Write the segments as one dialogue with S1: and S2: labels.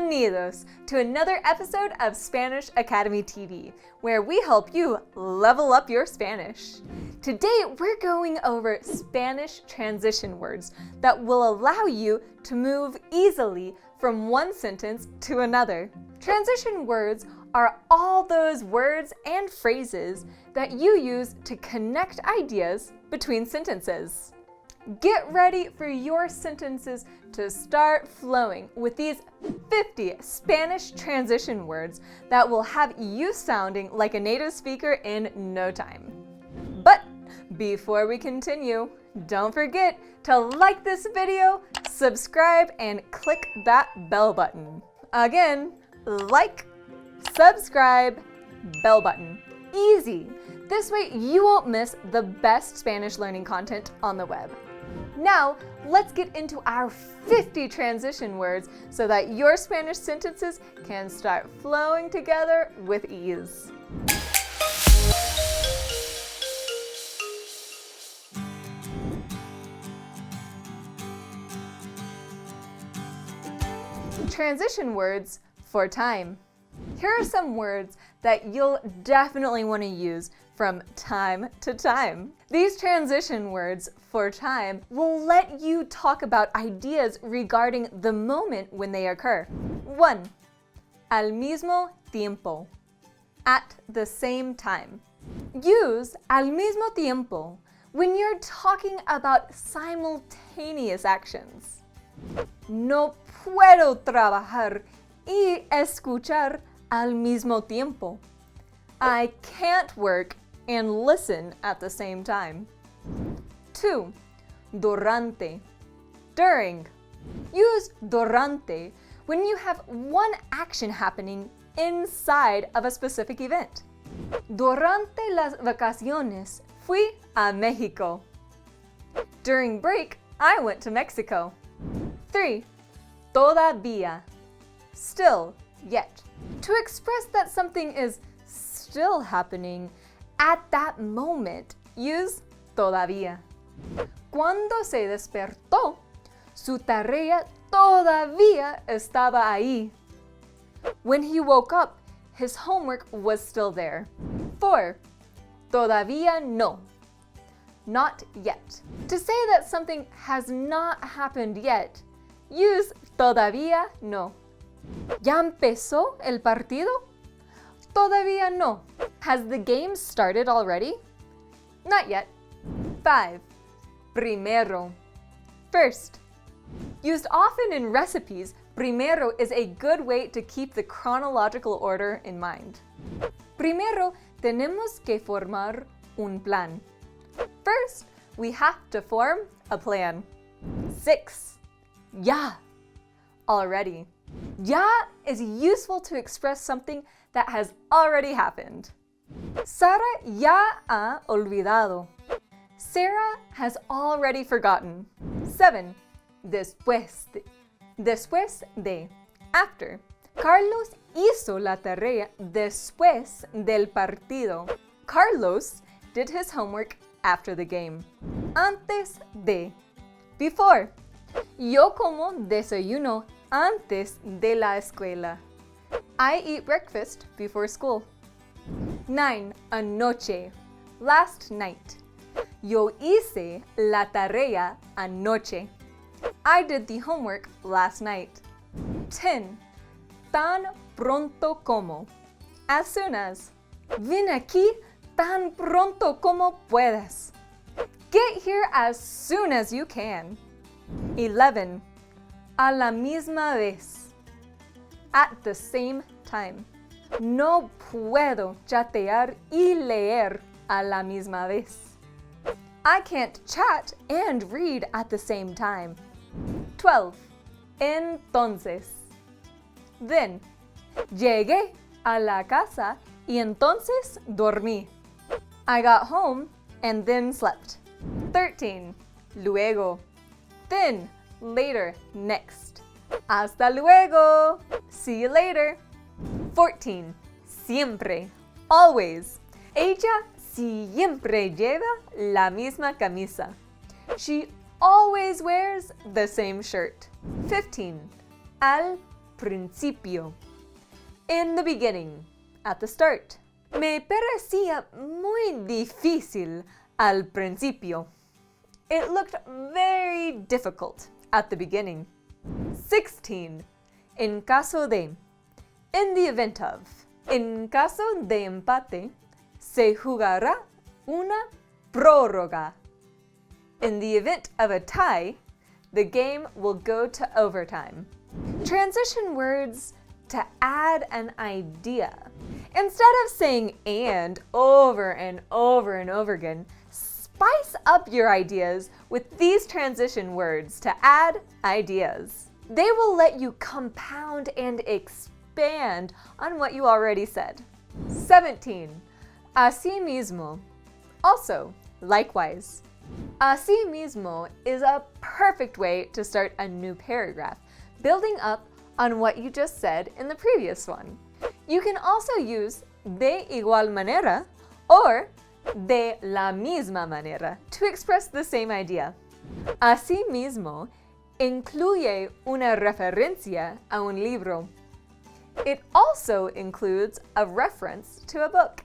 S1: Bienvenidos to another episode of Spanish Academy TV, where we help you level up your Spanish. Today, we're going over Spanish transition words that will allow you to move easily from one sentence to another. Transition words are all those words and phrases that you use to connect ideas between sentences. Get ready for your sentences to start flowing with these 50 Spanish transition words that will have you sounding like a native speaker in no time. But before we continue, don't forget to like this video, subscribe, and click that bell button. Again, like, subscribe, bell button. Easy! This way you won't miss the best Spanish learning content on the web. Now, let's get into our 50 transition words so that your Spanish sentences can start flowing together with ease. Transition words for time. Here are some words that you'll definitely want to use from time to time. These transition words for time will let you talk about ideas regarding the moment when they occur. 1. Al mismo tiempo. At the same time. Use al mismo tiempo when you're talking about simultaneous actions. No puedo trabajar y escuchar al mismo tiempo. I can't work and listen at the same time. 2. Durante. During. Use durante when you have one action happening inside of a specific event. Durante las vacaciones fui a México. During break, I went to Mexico. 3. Todavía. Still, yet. To express that something is still happening at that moment, use todavía. Cuando se despertó, su tarea todavía estaba ahí. When he woke up, his homework was still there. 4. Todavía no. Not yet. To say that something has not happened yet, use todavía no. ¿Ya empezó el partido? Todavía no. Has the game started already? Not yet. 5. Primero. First. Used often in recipes, primero is a good way to keep the chronological order in mind. Primero, tenemos que formar un plan. First, we have to form a plan. 6. Ya. Already. Ya is useful to express something that has already happened. Sara ya ha olvidado. Sarah has already forgotten. 7. Después de. Después de. After. Carlos hizo la tarea después del partido. Carlos did his homework after the game. Antes de. Before. Yo como desayuno antes de la escuela. I eat breakfast before school. 9. Anoche. Last night. Yo hice la tarea anoche. I did the homework last night. 10. Tan pronto como. As soon as. Ven aquí tan pronto como puedas. Get here as soon as you can. 11. A la misma vez. At the same time. No puedo chatear y leer a la misma vez. I can't chat and read at the same time. 12. Entonces. Then. Llegué a la casa y entonces dormí. I got home and then slept. 13. Luego. Then. Later. Next. Hasta luego. See you later. 14. Siempre. Always. Ella siempre lleva la misma camisa. She always wears the same shirt. 15. Al principio. In the beginning, at the start. Me parecía muy difícil al principio. It looked very difficult at the beginning. 16. En caso de. In the event of. En caso de empate, se jugará una prórroga. In the event of a tie, the game will go to overtime. Transition words to add an idea. Instead of saying and over and over and over again, spice up your ideas with these transition words to add ideas. They will let you compound and expand on what you already said. 17. Asimismo. Also, likewise. Asimismo is a perfect way to start a new paragraph, building up on what you just said in the previous one. You can also use de igual manera or de la misma manera to express the same idea. Asimismo, incluye una referencia a un libro. It also includes a reference to a book.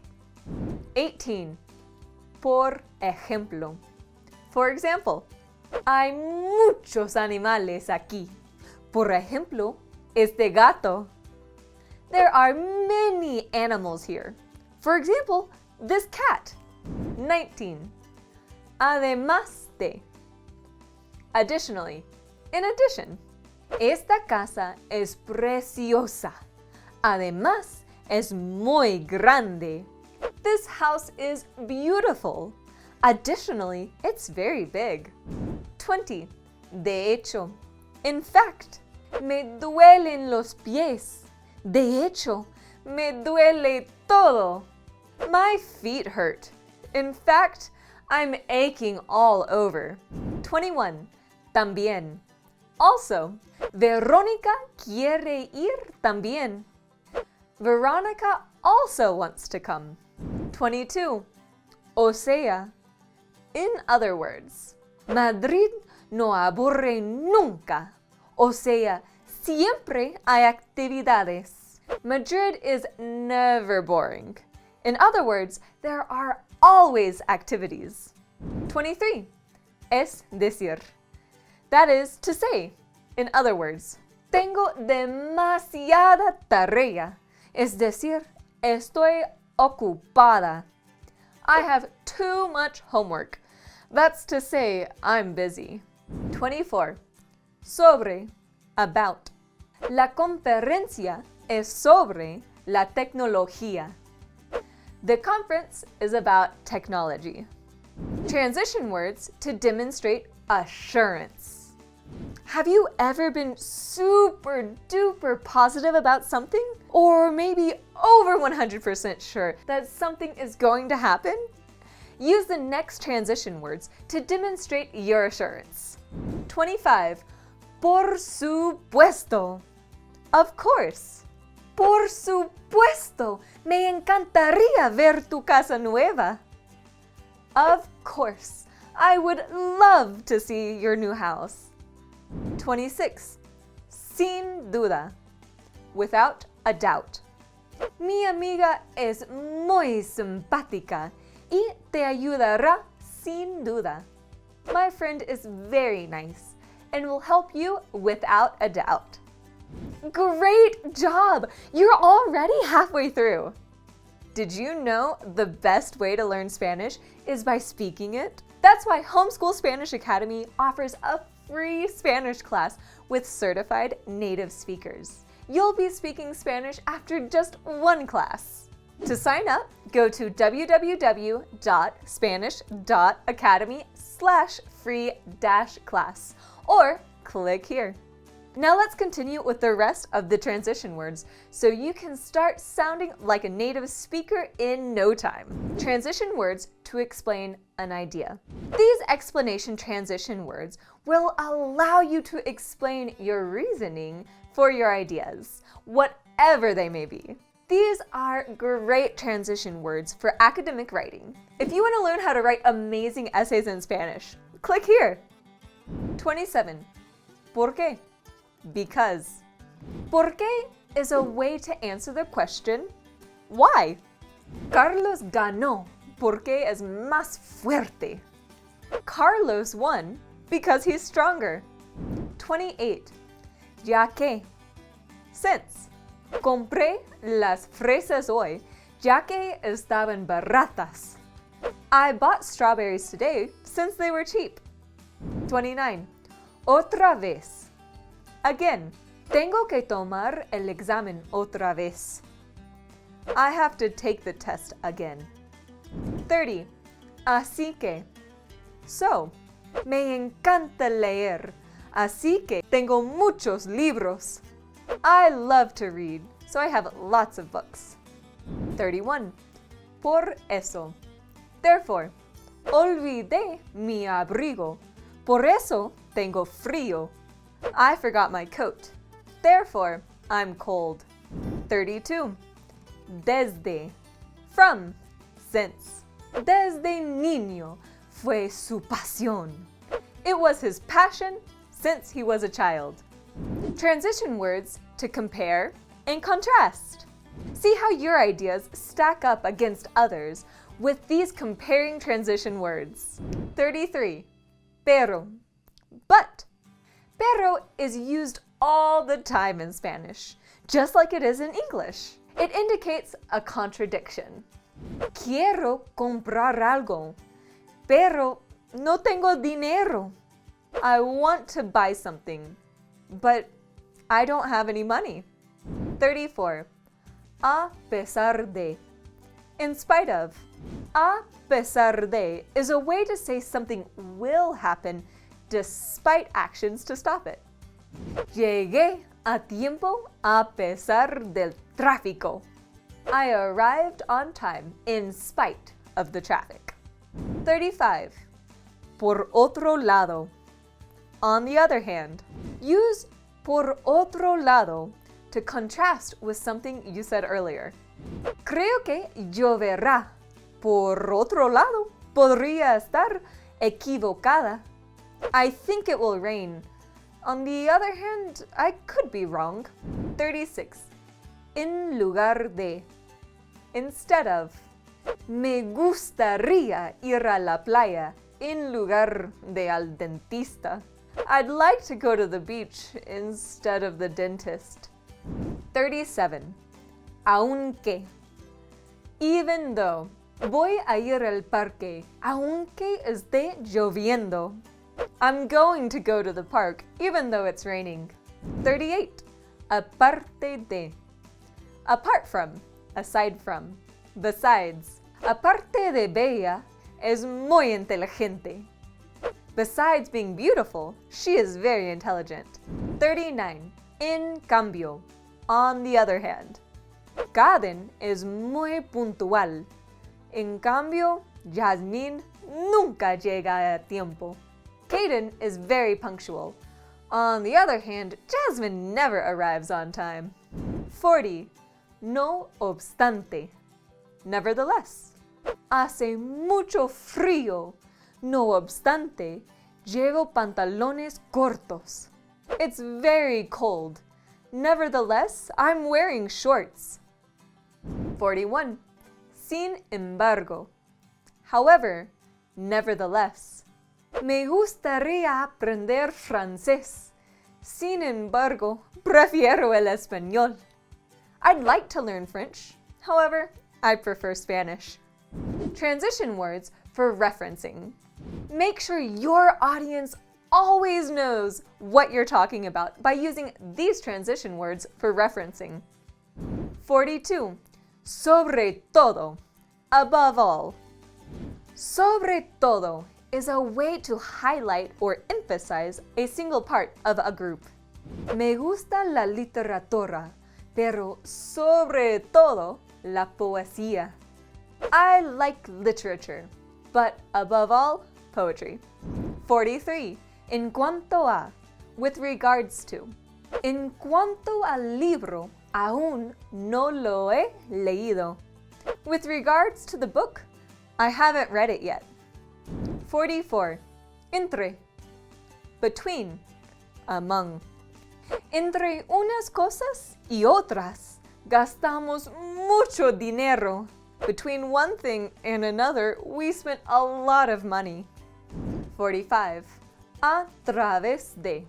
S1: 18. Por ejemplo. For example, hay muchos animales aquí. Por ejemplo, este gato. There are many animals here. For example, this cat. 19. Además de. Additionally, in addition. Esta casa es preciosa. Además, es muy grande. This house is beautiful. Additionally, it's very big. 20. De hecho. In fact. Me duelen los pies. De hecho, me duele todo. My feet hurt. In fact, I'm aching all over. 21. También. Also, Verónica quiere ir también. Veronica also wants to come. 22. O sea. In other words, Madrid no aburre nunca. O sea, siempre hay actividades. Madrid is never boring. In other words, there are always activities. 23. Es decir. That is to say. In other words, tengo demasiada tarea. Es decir, estoy ocupada. I have too much homework. That's to say, I'm busy. 24. Sobre. About. La conferencia es sobre la tecnología. The conference is about technology. Transition words to demonstrate assurance. Have you ever been super duper positive about something? Or maybe over 100% sure that something is going to happen? Use the next transition words to demonstrate your assurance. 25. Por supuesto. Of course. Por supuesto. Me encantaría ver tu casa nueva. Of course. I would love to see your new house. 26. Sin duda. Without a doubt. Mi amiga es muy simpática y te ayudará sin duda. My friend is very nice and will help you without a doubt. Great job! You're already halfway through. Did you know the best way to learn Spanish is by speaking it? That's why Homeschool Spanish Academy offers a free Spanish class with certified native speakers. You'll be speaking Spanish after just one class. To sign up, go to www.spanish.academy/free-class or click here. Now let's continue with the rest of the transition words so you can start sounding like a native speaker in no time. Transition words to explain an idea. These explanation transition words will allow you to explain your reasoning for your ideas, whatever they may be. These are great transition words for academic writing. If you want to learn how to write amazing essays in Spanish, click here. 27. ¿Por qué? Because. ¿Por qué is a way to answer the question, why? Carlos ganó porque es más fuerte. Carlos won because he's stronger. 28. Ya que. Since. Compré las fresas hoy, ya que estaban baratas. I bought strawberries today since they were cheap. 29. Otra vez. Again. Tengo que tomar el examen otra vez. I have to take the test again. 30. Así que. So. Me encanta leer. Así que tengo muchos libros. I love to read, so I have lots of books. 31. Por eso. Therefore. Olvidé mi abrigo. Por eso tengo frío. I forgot my coat. Therefore, I'm cold. 32. Desde. From. Since. Desde niño fue su pasión. It was his passion since he was a child. Transition words to compare and contrast. See how your ideas stack up against others with these comparing transition words. 33. Pero. But. Pero is used all the time in Spanish, just like it is in English. It indicates a contradiction. Quiero comprar algo, pero no tengo dinero. I want to buy something, but I don't have any money. 34. A pesar de. In spite of. A pesar de is a way to say something will happen despite actions to stop it. Llegué a tiempo a pesar del tráfico. I arrived on time in spite of the traffic. 35. Por otro lado. On the other hand. Use por otro lado to contrast with something you said earlier. Creo que lloverá. Por otro lado, podría estar equivocada. I think it will rain. On the other hand, I could be wrong. 36. En lugar de. Instead of. Me gustaría ir a la playa en lugar de al dentista. I'd like to go to the beach instead of the dentist. 37. Aunque. Even though. Voy a ir al parque, aunque esté lloviendo. I'm going to go to the park, even though it's raining. 38. Aparte de. Apart from, aside from, besides. Aparte de bella, es muy inteligente. Besides being beautiful, she is very intelligent. 39. En cambio, on the other hand. Caden es muy puntual. En cambio, Jasmine nunca llega a tiempo. Caden is very punctual. On the other hand, Jasmine never arrives on time. 40. No obstante. Nevertheless. Hace mucho frío. No obstante, llevo pantalones cortos. It's very cold. Nevertheless, I'm wearing shorts. 41. Sin embargo. However, nevertheless. Me gustaría aprender francés. Sin embargo, prefiero el español. I'd like to learn French. However, I prefer Spanish. Transition words for referencing. Make sure your audience always knows what you're talking about by using these transition words for referencing. 42. Sobre todo. Above all. Sobre todo is a way to highlight or emphasize a single part of a group. Me gusta la literatura, pero sobre todo la poesía. I like literature, but above all, poetry. 43. En cuanto a, with regards to. En cuanto al libro, aún no lo he leído. With regards to the book, I haven't read it yet. 44. Entre. Between. Among. Entre unas cosas y otras, gastamos mucho dinero. Between one thing and another, we spent a lot of money. 45. A través de.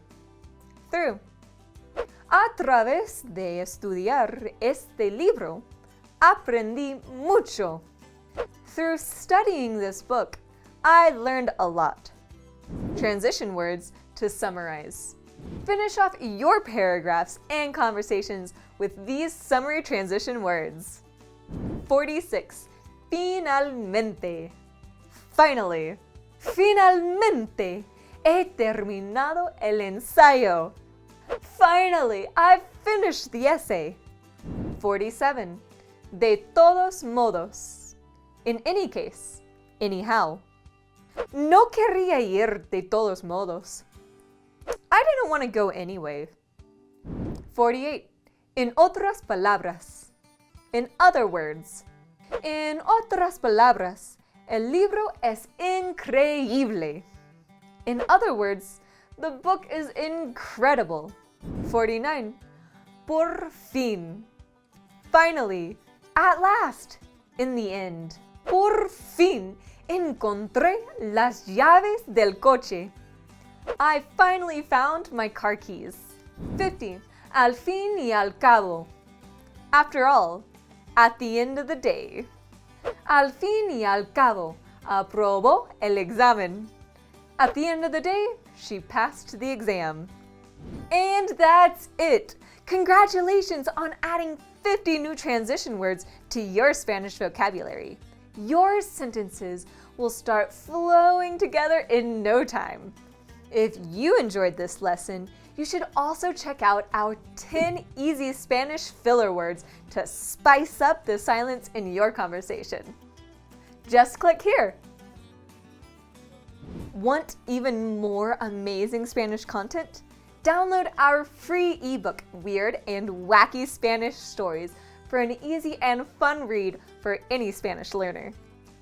S1: Through. A través de estudiar este libro, aprendí mucho. Through studying this book, I learned a lot. Transition words to summarize. Finish off your paragraphs and conversations with these summary transition words. 46. Finalmente. Finally. Finalmente. He terminado el ensayo. Finally, I've finished the essay. 47. De todos modos. In any case. Anyhow. No quería ir de todos modos. I didn't want to go anyway. 48. En otras palabras. In other words. En otras palabras, el libro es increíble. In other words, the book is incredible. 49. Por fin. Finally. At last. In the end. Por fin encontré las llaves del coche. I finally found my car keys. 50. Al fin y al cabo. After all. At the end of the day. Al fin y al cabo, aprobó el examen. At the end of the day, she passed the exam. And that's it! Congratulations on adding 50 new transition words to your Spanish vocabulary. Your sentences will start flowing together in no time. If you enjoyed this lesson, you should also check out our 10 easy Spanish filler words to spice up the silence in your conversation. Just click here. Want even more amazing Spanish content? Download our free ebook, Weird and Wacky Spanish Stories, for an easy and fun read for any Spanish learner.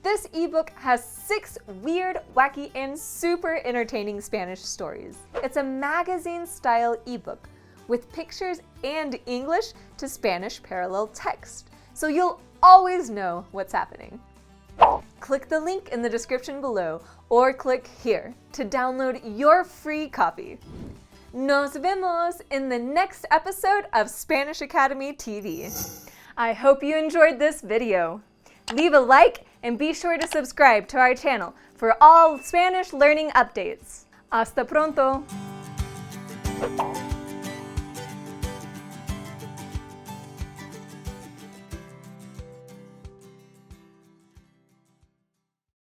S1: This ebook has 6 weird, wacky, and super entertaining Spanish stories. It's a magazine-style ebook with pictures and English to Spanish parallel text, so you'll always know what's happening. Click the link in the description below or click here to download your free copy. Nos vemos in the next episode of Spanish Academy TV. I hope you enjoyed this video. Leave a like and be sure to subscribe to our channel for all Spanish learning updates. Hasta pronto!